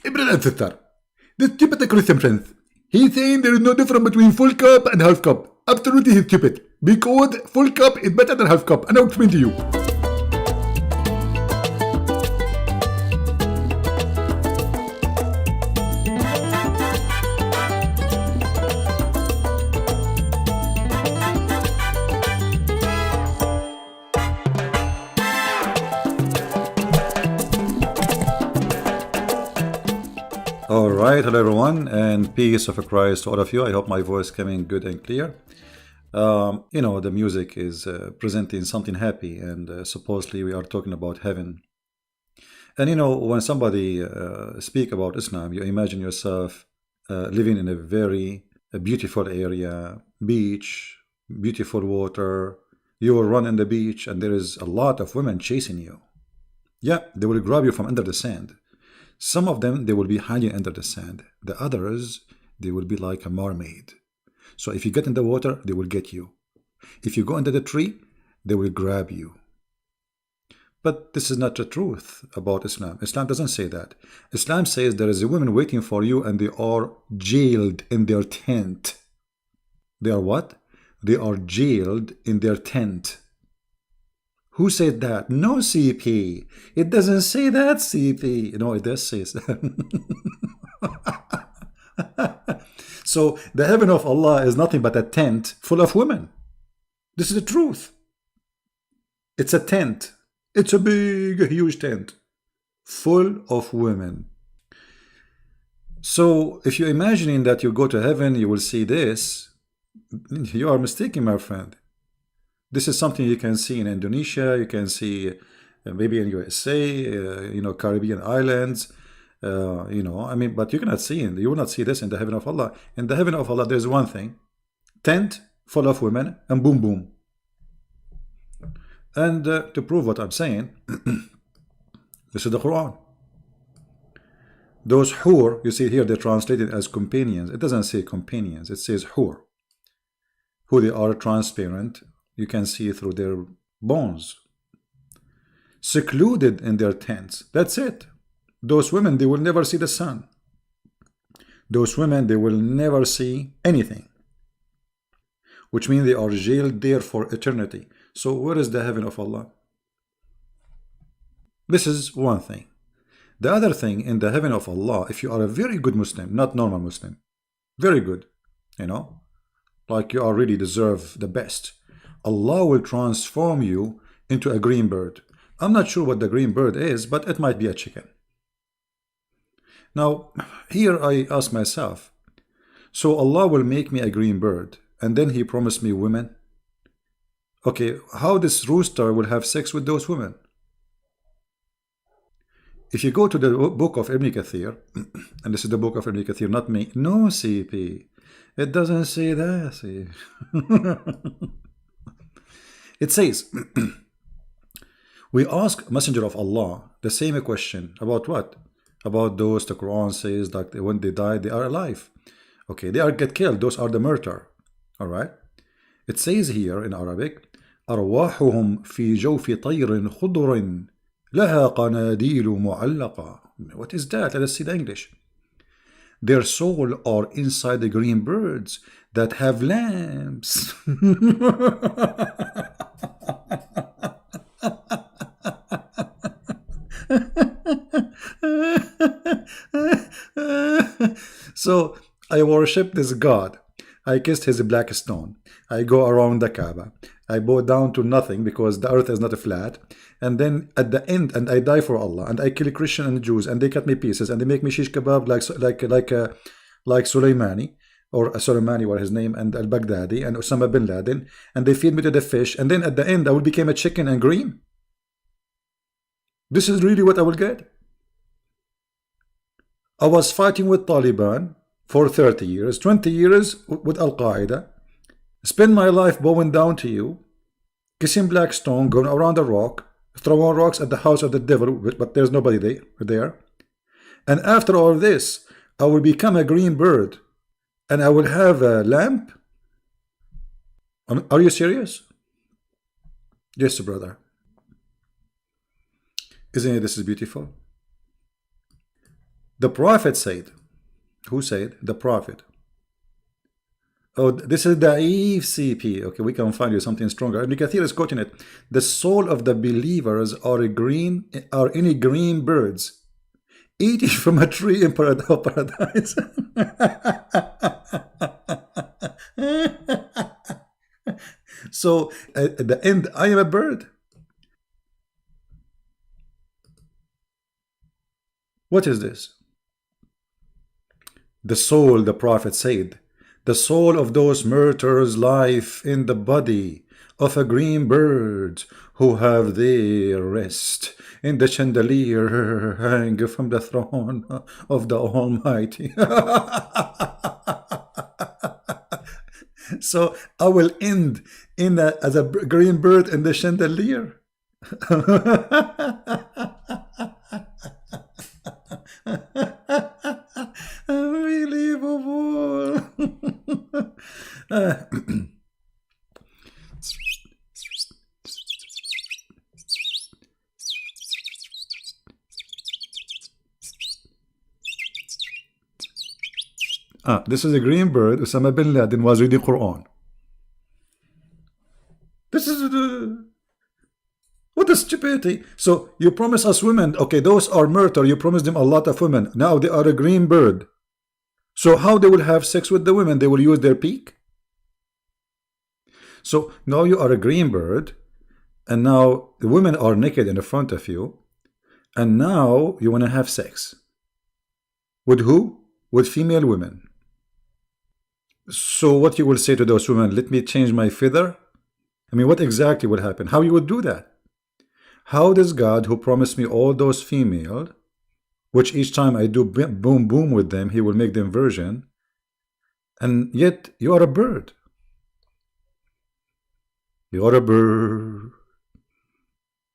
Brother and sister, this stupid Christian friends, he's saying there is no difference between full cup and half cup. Absolutely he's stupid. Because full cup is better than half cup. And I'll explain to you. All right, hello everyone, and peace of Christ to all of you. I hope my voice coming good and clear. You know, the music is presenting something happy, and supposedly we are talking about heaven. And you know, when somebody speak about Islam, you imagine yourself living in a very beautiful area, beach, beautiful water. You will run in the beach, and there is a lot of women chasing you. Yeah, they will grab you from under the sand. Some of them, they will be hiding under the sand. The others, they will be like a mermaid. So if you get in the water, they will get you. If you go under the tree, they will grab you. But this is not the truth about Islam. Islam doesn't say that. Islam says there is a woman waiting for you and they are jailed in their tent. They are what? They are jailed in their tent. Who said that? No, CP. It doesn't say that, CP. No, it does say that. So the heaven of Allah is nothing but a tent full of women. This is the truth. It's a tent. It's a big, huge tent full of women. So if you're imagining that you go to heaven, you will see this, you are mistaken, my friend. This is something you can see in Indonesia, you can see maybe in USA, you know, Caribbean islands, you know, I mean, but you cannot see it. You will not see this in the heaven of Allah. In the heaven of Allah, there's one thing, tent full of women, and boom, boom. And to prove what I'm saying, this is the Quran. Those hur, you see here, they're translated as companions. It doesn't say companions, it says hur. Who they are transparent. You can see through their bones, secluded in their tents. That's it. Those women, they will never see the sun. Those women, they will never see anything, which means they are jailed there for eternity. So where is the heaven of Allah? This is one thing. The other thing, in the heaven of Allah, if you are a very good Muslim, not normal Muslim, very good, you know, like you are really deserve the best, Allah will transform you into a green bird. I'm not sure what the green bird is, but it might be a chicken. Now, here I ask myself, so Allah will make me a green bird, and then He promised me women? Okay, how this rooster will have sex with those women? If you go to the book of Ibn Kathir, and this is the book of Ibn Kathir, not me. No, CP. It doesn't say that, see. It says, we ask Messenger of Allah the same question about what? About those the Quran says that when they die, they are alive. Okay, they are get killed. Those are the murder. All right. It says here in Arabic, أرواحهم في جوف طير خضر لها قناديل معلقة. What is that? Let us see the English. Their soul are inside the green birds that have lamps. So I worship this God. I kissed his black stone. I go around the Kaaba. I bow down to nothing because the earth is not flat. And then at the end, and I die for Allah, and I kill Christian and Jews, and they cut me pieces, and they make me shish kebab like Soleimani, or Soleimani was his name, and al-Baghdadi, and Osama bin Laden, and they feed me to the fish, and then at the end I will become a chicken and green. This is really what I will get. I was fighting with Taliban for 30 years, 20 years with Al-Qaeda, spend my life bowing down to you, kissing black stone, going around the rock, throwing rocks at the house of the devil, but there's nobody there. And after all this, I will become a green bird, and I will have a lamp. Are you serious? Yes, brother. Isn't it this is beautiful? The prophet said. Who said? The prophet. Oh, this is Da'if CP. Okay, we can find you something stronger. Ibn Kathir is quoting it. The soul of the believers are any green birds eating from a tree in paradise. So at the end, I am a bird. What is this? The soul, the prophet said, the soul of those martyrs life in the body of a green bird who have their rest in the chandelier hang from the throne of the Almighty. So I will end as a green bird in the chandelier. Unbelievable. This is a green bird. Osama bin Laden was reading Quran. This is what a stupidity. So you promise us women, okay, those are murder, you promise them a lot of women. Now they are a green bird. So how they will have sex with the women? They will use their beak? So now you are a green bird, and now the women are naked in front of you, and now you want to have sex. With who? With female women. So what you will say to those women, let me change my feather? I mean, what exactly will happen? How you would do that? How does God, who promised me all those female, which each time I do boom boom with them, he will make them virgin, and yet you are a bird. You are a bird.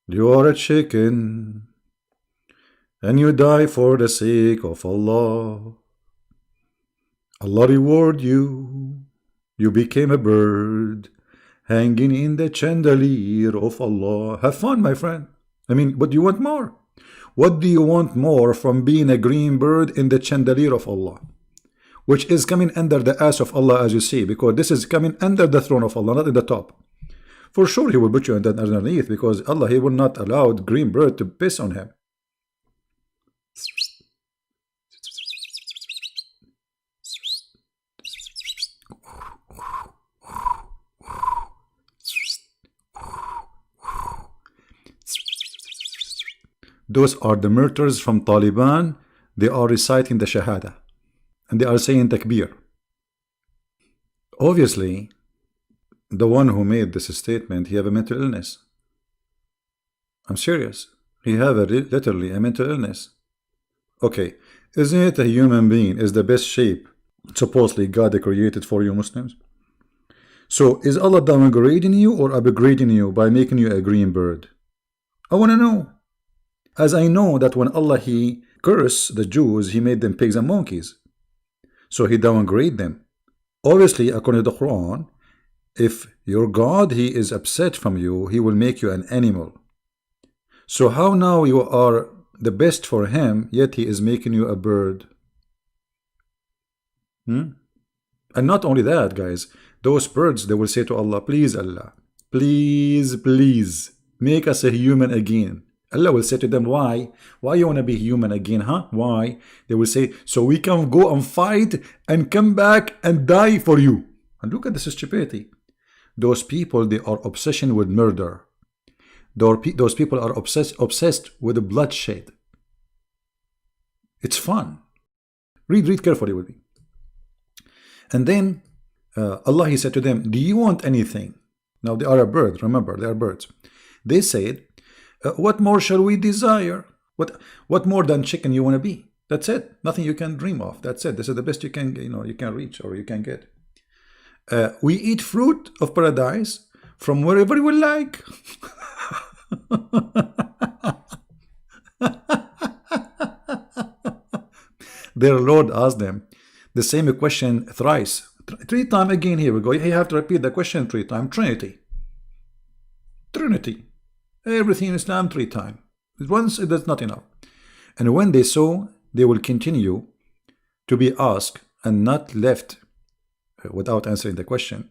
You are a chicken. And you die for the sake of Allah. Allah reward you. You became a bird, hanging in the chandelier of Allah. Have fun, my friend. I mean, what do you want more? What do you want more from being a green bird in the chandelier of Allah? Which is coming under the ass of Allah, as you see, because this is coming under the throne of Allah, not in the top. For sure, he will put you underneath, because Allah, he will not allow the green bird to piss on him. Those are the martyrs from Taliban. They are reciting the Shahada. And they are saying Takbir. Obviously, the one who made this statement, he have a mental illness. I'm serious. He have literally a mental illness. Okay, isn't it a human being is the best shape supposedly God created for you Muslims? So is Allah downgrading you or upgrading you by making you a green bird? I want to know. As I know that when Allah, he cursed the Jews, he made them pigs and monkeys. So he downgraded them. Obviously, according to the Quran, if your God, he is upset from you, he will make you an animal. So how now you are the best for him, yet he is making you a bird? And not only that, guys, those birds, they will say to Allah, please Allah, please, please, make us a human again. Allah will say to them, why? Why you want to be human again, huh? Why? They will say, so we can go and fight and come back and die for you. And look at this stupidity. Those people, they are obsessed with murder. Those people are obsessed with the bloodshed. It's fun. Read carefully with me. And then Allah, he said to them, do you want anything? Now they are a bird, remember, they are birds. They said, what more shall we desire? What more than chicken you want to be? That's it. Nothing you can dream of. That's it. This is the best you can, you can reach or you can get. We eat fruit of paradise from wherever we like. Their Lord asked them the same question thrice. Three times again, here we go. You have to repeat the question 3 times. Trinity. Everything in Islam 3 times. Once, that's not enough. And when they saw they will continue to be asked and not left without answering the question.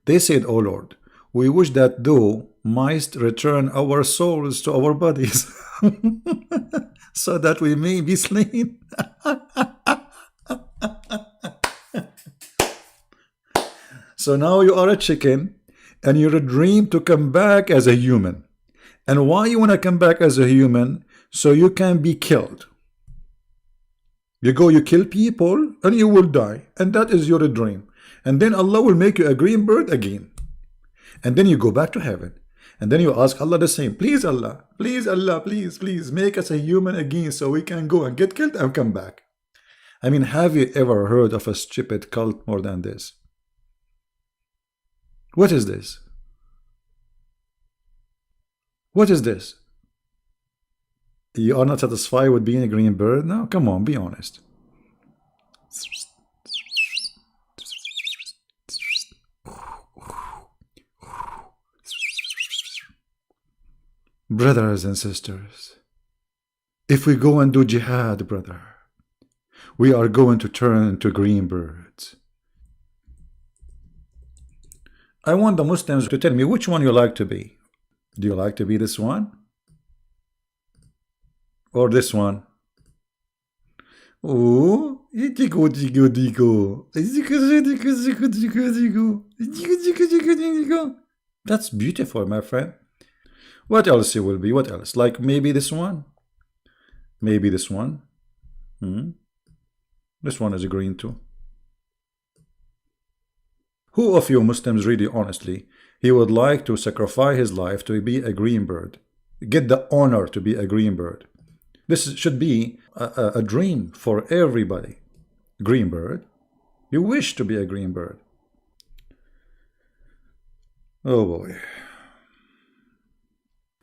They said, "O Lord, we wish that thou mightst return our souls to our bodies so that we may be slain." So now you are a chicken and you're a dream to come back as a human. And why you want to come back as a human? So you can be killed. You go, you kill people and you will die. And that is your dream. And then Allah will make you a green bird again. And then you go back to heaven. And then you ask Allah the same. Please Allah, please make us a human again so we can go and get killed and come back. I mean, have you ever heard of a stupid cult more than this? What is this? What is this? You are not satisfied with being a green bird now? Come on, be honest. Brothers and sisters, if we go and do jihad, brother, we are going to turn into green birds. I want the Muslims to tell me which one you like to be. Do you like to be this one? Or this one? Oh, that's beautiful, my friend. What else you will be? What else? Like maybe this one? Maybe this one? This one is green too. Who of you Muslims really honestly, he would like to sacrifice his life to be a green bird? Get the honor to be a green bird. This should be a dream for everybody. Green bird. You wish to be a green bird. Oh boy.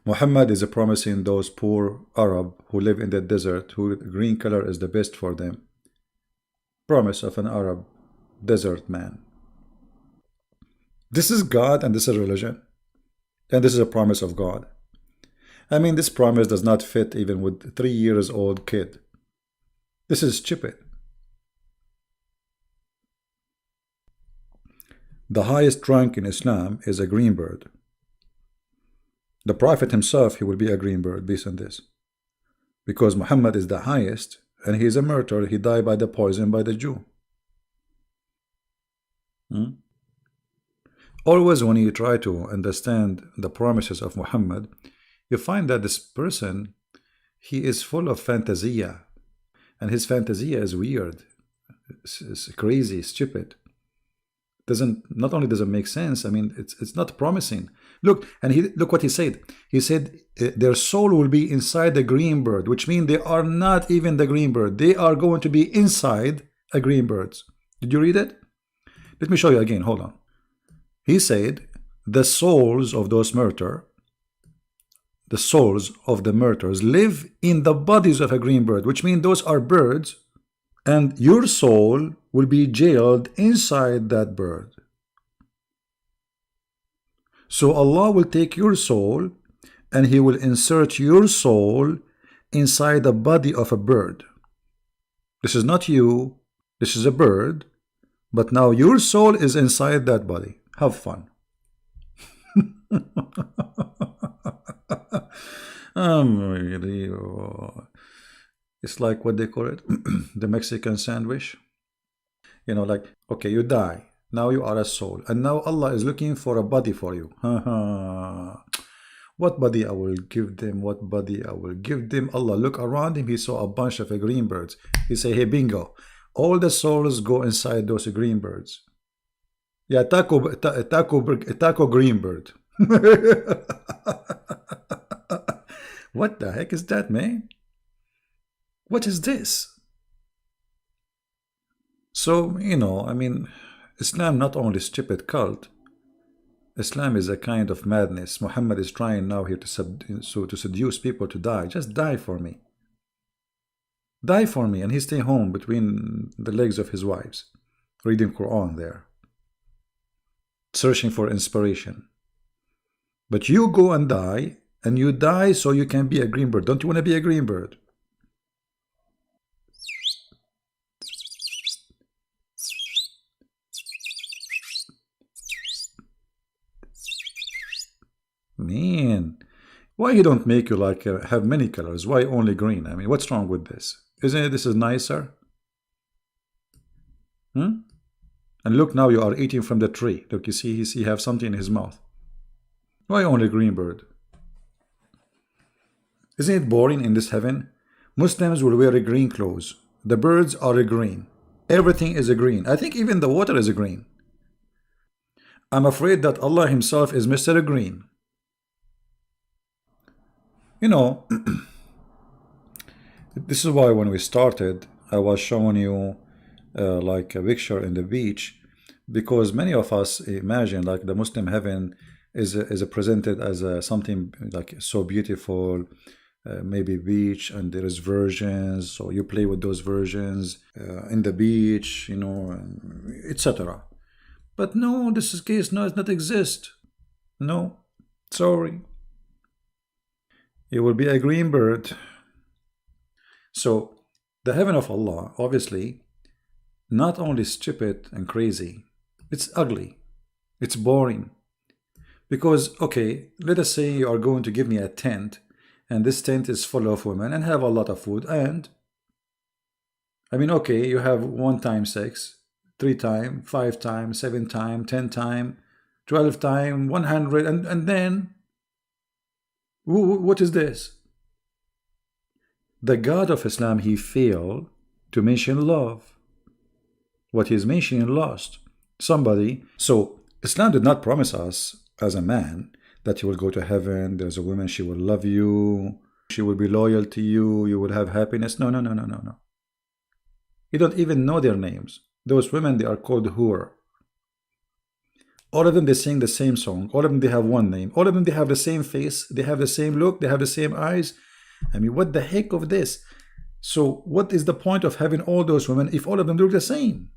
Muhammad is promising those poor Arab who live in the desert, who green color is the best for them. Promise of an Arab desert man. This is God and this is religion. And this is a promise of God. I mean, this promise does not fit even with a 3-year-old kid. This is stupid. The highest rank in Islam is a green bird. The Prophet himself, he will be a green bird based on this. Because Muhammad is the highest and he is a martyr. He died by the poison by the Jew. Always when you try to understand the promises of Muhammad, you find that this person, he is full of fantasia. And his fantasia is weird. It's crazy, stupid. Not only doesn't make sense, I mean, it's not promising. Look, and look what he said. He said their soul will be inside the green bird, which means they are not even the green bird. They are going to be inside a green bird. Did you read it? Let me show you again. Hold on. He said the souls of those martyrs, the souls of the martyrs live in the bodies of a green bird, which means those are birds, and your soul will be jailed inside that bird. So Allah will take your soul and he will insert your soul inside the body of a bird. This is not you, this is a bird, but now your soul is inside that body. Have fun. It's like what they call it, the Mexican sandwich. You know, like, okay, you die. Now you are a soul. And now Allah is looking for a body for you. What body I will give them? What body I will give them? Allah look around him. He saw a bunch of green birds. He say, hey, bingo. All the souls go inside those green birds. Yeah, taco green bird. What the heck is that, man? What is this? So, you know, I mean, Islam not only stupid cult, Islam is a kind of madness. Muhammad is trying now here to seduce people to die. Just die for me. Die for me. And he stay home between the legs of his wives, reading Quran there, searching for inspiration. But you go and die, and you die so you can be a green bird. Don't you want to be a green bird? mean, why he don't make you like have many colors? Why only green? I mean, what's wrong with this? Isn't it this is nicer? Hmm? And look, now you are eating from the tree. Look, you see, he have something in his mouth. Why only green bird? Isn't it boring in this heaven? Muslims will wear green clothes. The birds are green. Everything is green. I think even the water is green. I'm afraid that Allah himself is Mr. Green. You know, this is why when we started, I was showing you like a picture in the beach, because many of us imagine like the Muslim heaven is presented as something like so beautiful, maybe beach, and there is versions, so you play with those versions in the beach, you know, etc. But no, this is case no, it not exist. No, sorry. You will be a green bird. So the heaven of Allah, obviously, not only stupid and crazy, it's ugly, it's boring. Because, okay, let us say you are going to give me a tent, and this tent is full of women and have a lot of food, and I mean, okay, you have 1 time 6, 3 time, 5 time, 7 time, 10 time, 12 time, 100, and then what is this? The God of Islam, he failed to mention love. What he's mentioning lost somebody. So Islam did not promise us as a man that you will go to heaven, there's a woman, she will love you, she will be loyal to you, you will have happiness. No, no, no, no, no, no. You don't even know their names. Those women, they are called hur. All of them, they sing the same song. All of them, they have one name. All of them, they have the same face. They have the same look. They have the same eyes. I mean, what the heck of this? So what is the point of having all those women if all of them look the same?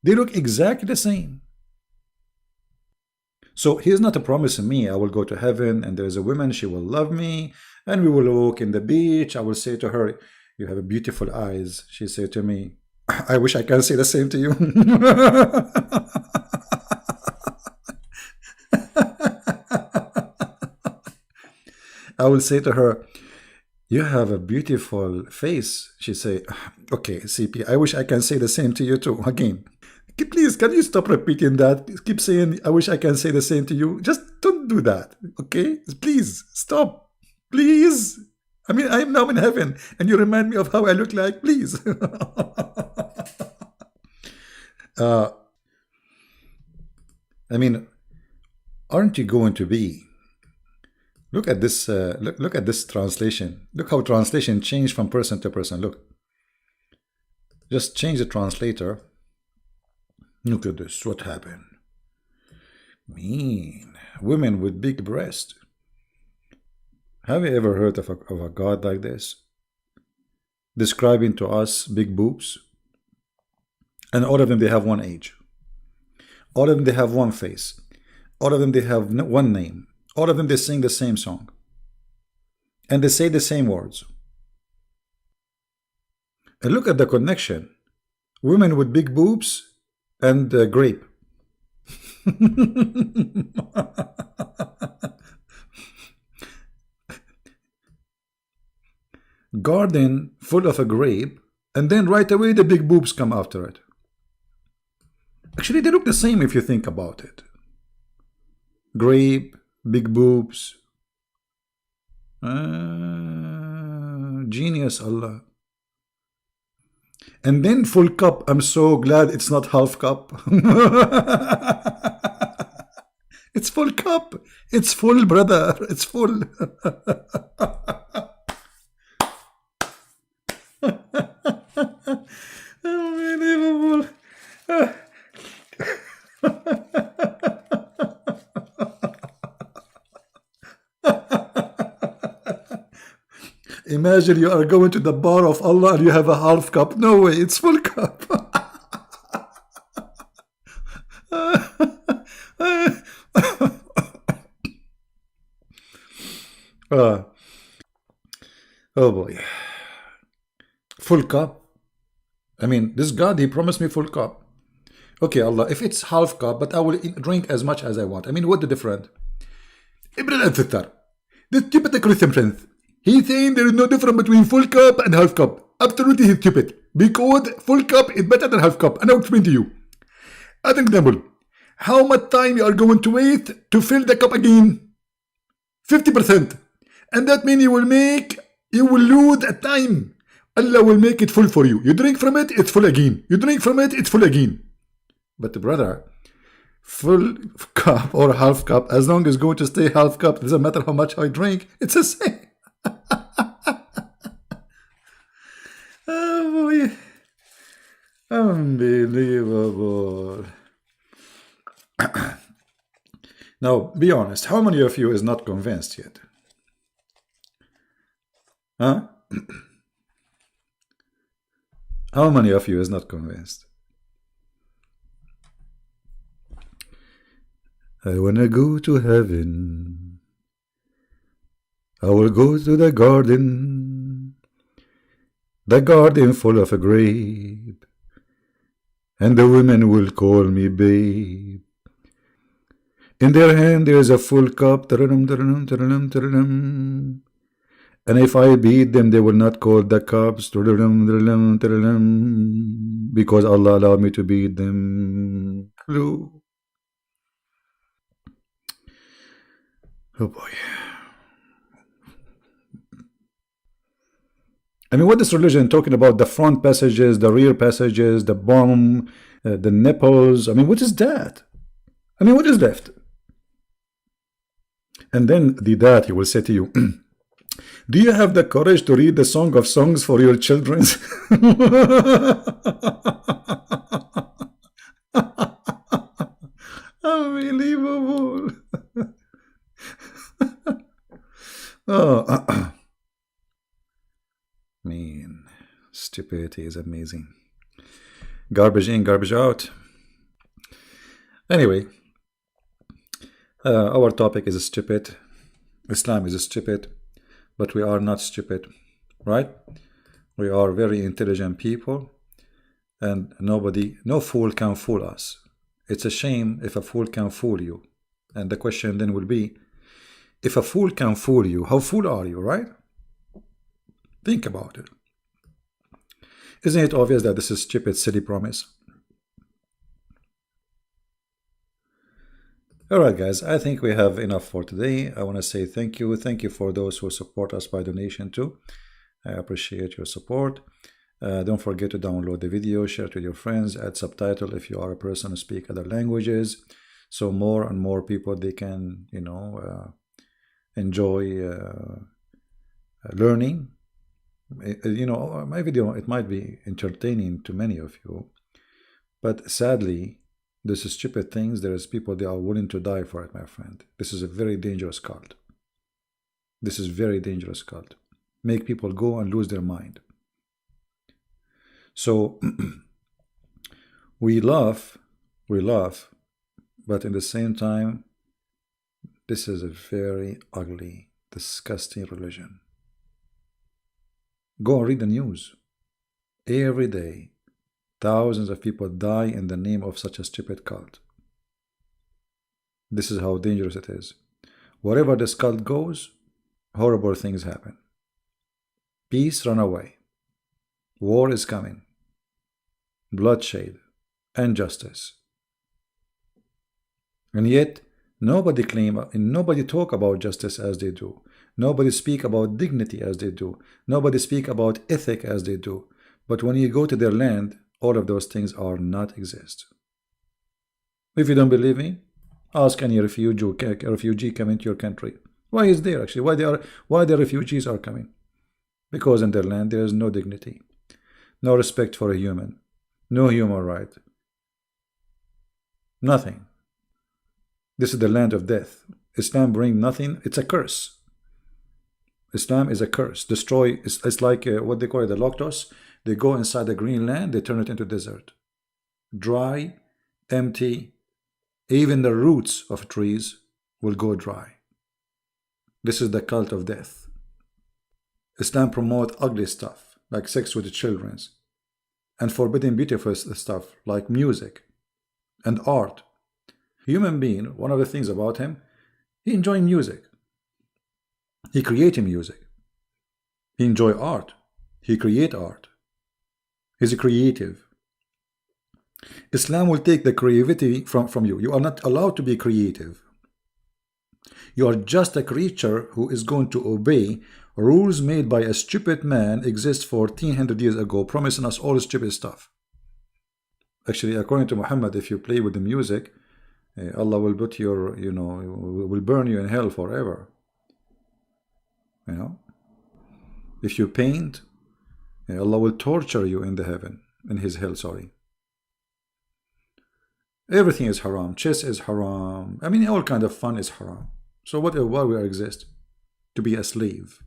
They look exactly the same. So he's not promising me I will go to heaven and there's a woman, she will love me, and we will walk in the beach. I will say to her, you have beautiful eyes. She said to me, I wish I can say the same to you. I will say to her, you have a beautiful face. She say, okay, CP, I wish I can say the same to you too. Again, please, can you stop repeating that? Keep saying, I wish I can say the same to you. Just don't do that, okay? Please, stop. Please. I mean, I am now in heaven, and you remind me of how I look like. Please. I mean, aren't you going to be? Look at this. Look at this translation. Look how translation changed from person to person. Look. Just change the translator. Look at this. What happened? Mean women with big breasts. Have you ever heard of a God like this? Describing to us big boobs. And all of them, they have one age. All of them, they have one face. All of them, they have one name. All of them, they sing the same song. And they say the same words. And look at the connection. Women with big boobs and grape. Garden full of a grape, and then right away the big boobs come after it. Actually, they look the same if you think about it. Grape, big boobs. Genius, Allah. And then full cup. I'm so glad it's not half cup. It's full cup. It's full, brother. It's full. Unbelievable. Imagine you are going to the bar of Allah and you have a half cup. No way, it's full cup. Oh boy. Full cup. I mean, this God, he promised me full cup. Okay, Allah, if it's half cup, but I will drink as much as I want. I mean, what the difference? Brother and sister, this stupid Christian friends, he's saying there is no difference between full cup and half cup. Absolutely he's stupid. Because full cup is better than half cup. And I'll explain to you. As an example, how much time you are going to waste to fill the cup again? 50%. And that means you will lose a time. Allah will make it full for you. You drink from it, it's full again. You drink from it, it's full again. But brother, full cup or half cup, as long as it's going to stay half cup, doesn't matter how much I drink, it's the same. Oh boy. Unbelievable. Now, be honest, how many of you is not convinced yet? Huh? How many of you is not convinced? I wanna go to heaven. I will go to the garden full of a grape, and the women will call me babe. In their hand there is a full cup, and if I beat them, they will not call the cups, because Allah allowed me to beat them. Hello. Oh boy. I mean, what is religion talking about? The front passages, the rear passages, the bum, the nipples. I mean, what is that? I mean, what is left? And then that he will say to you, do you have the courage to read the Song of Songs for your children? Unbelievable. Oh, man, stupidity is amazing. Garbage in, garbage out. Anyway, our topic is stupid. Islam is stupid, but we are not stupid, right? We are very intelligent people, and no fool can fool us. It's a shame if a fool can fool you. And the question then will be, if a fool can fool you, how fool are you, right? Think about it. Isn't it obvious that this is stupid, silly promise? Alright guys, I think we have enough for today. I want to say thank you. Thank you for those who support us by donation too. I appreciate your support. Don't forget to download the video, share it with your friends, add subtitle if you are a person who speaks other languages. So more and more people, they can, enjoy learning. My video, it might be entertaining to many of you, but sadly, this is stupid things. There is people, they are willing to die for it, my friend. This is a very dangerous cult. This is very dangerous cult. Make people go and lose their mind. So we laugh, but in the same time, this is a very ugly, disgusting religion. Go and read the news. Every day, thousands of people die in the name of such a stupid cult. This is how dangerous it is. Wherever this cult goes, horrible things happen. Peace run away. War is coming. Bloodshed. Injustice. And yet, nobody talk about justice as they do. Nobody speak about dignity as they do. Nobody speak about ethic as they do. But when you go to their land, all of those things are not exist. If you don't believe me, ask any refugee coming to your country. Why is there actually? Why the refugees are coming? Because in their land there is no dignity, no respect for a human, no human right, nothing. This is the land of death. Islam brings nothing. It's a curse. Islam is a curse. Destroy. It's like what they call it, the lactose. They go inside the green land, they turn it into desert. Dry, empty, even the roots of trees will go dry. This is the cult of death. Islam promotes ugly stuff, like sex with the children, and forbidding beautiful stuff, like music and art. Human being, one of the things about him, He enjoy music. He creating music. He enjoy art. He create art. He's creative. Islam will take the creativity from you. You are not allowed to be creative. You are just a creature who is going to obey rules made by a stupid man exist 1400 years ago, promising us all stupid stuff. Actually, according to Muhammad, if you play with the music, Allah will put your, will burn you in hell forever. If you paint, Allah will torture you in the heaven, in his hell, sorry. Everything is haram. Chess is haram. I mean, all kind of fun is haram. So why we exist? To be a slave.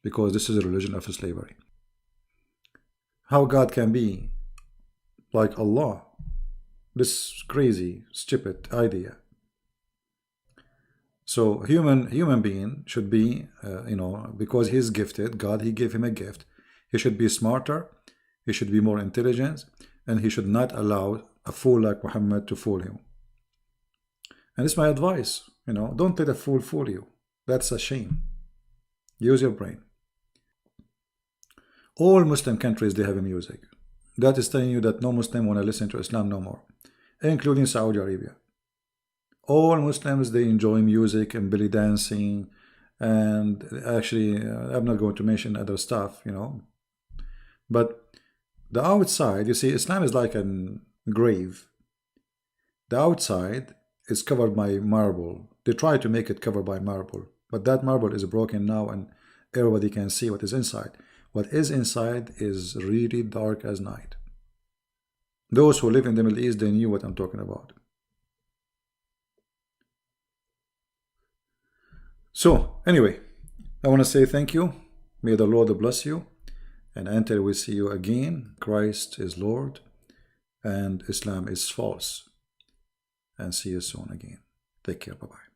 Because this is a religion of slavery. How God can be like Allah? This crazy, stupid idea. So human being should be, because he's gifted, God, he gave him a gift. He should be smarter. He should be more intelligent. And he should not allow a fool like Muhammad to fool him. And it's my advice, don't let a fool fool you. That's a shame. Use your brain. All Muslim countries, they have a music. That is telling you that no Muslim want to listen to Islam no more, including Saudi Arabia. All Muslims, they enjoy music and belly dancing, and actually, I'm not going to mention other stuff, But the outside, you see, Islam is like a grave. The outside is covered by marble. They try to make it covered by marble, but that marble is broken now, and everybody can see what is inside. What is inside is really dark as night. Those who live in the Middle East, they knew what I'm talking about. So, anyway, I want to say thank you. May the Lord bless you. And until we see you again, Christ is Lord and Islam is false. And see you soon again. Take care. Bye-bye.